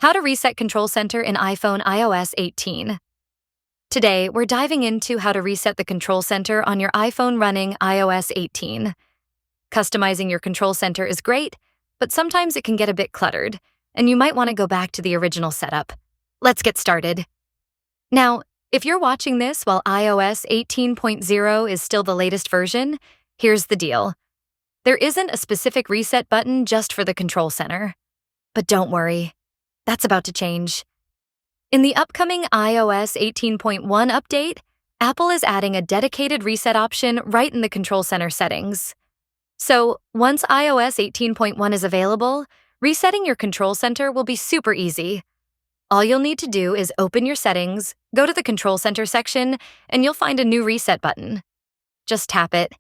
How to reset Control Center in iPhone iOS 18. Today, we're diving into how to reset the Control Center on your iPhone running iOS 18. Customizing your Control Center is great, but sometimes it can get a bit cluttered, and you might want to go back to the original setup. Let's get started. Now, if you're watching this while iOS 18.0 is still the latest version, here's the deal. There isn't a specific reset button just for the Control Center. But don't worry. That's about to change. In the upcoming iOS 18.1 update, Apple is adding a dedicated reset option right in the Control Center settings. So, once iOS 18.1 is available, resetting your Control Center will be super easy. All you'll need to do is open your settings, go to the Control Center section, and you'll find a new reset button. Just tap it,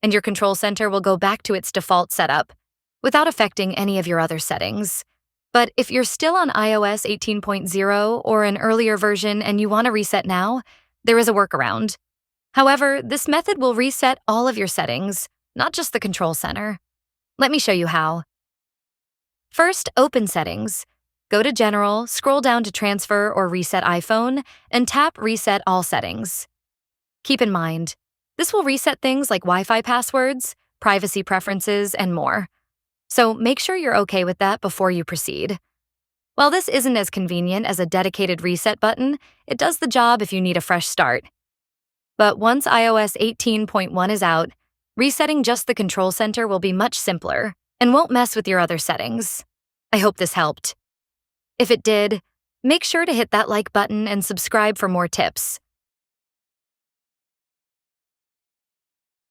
and your Control Center will go back to its default setup, without affecting any of your other settings. But if you're still on iOS 18.0 or an earlier version and you want to reset now, there is a workaround. However, this method will reset all of your settings, not just the Control Center. Let me show you how. First, open Settings. Go to General, scroll down to Transfer or Reset iPhone, and tap Reset All Settings. Keep in mind, this will reset things like Wi-Fi passwords, privacy preferences, and more. So make sure you're okay with that before you proceed. While this isn't as convenient as a dedicated reset button, it does the job if you need a fresh start. But once iOS 18.1 is out, resetting just the Control Center will be much simpler and won't mess with your other settings. I hope this helped. If it did, make sure to hit that like button and subscribe for more tips.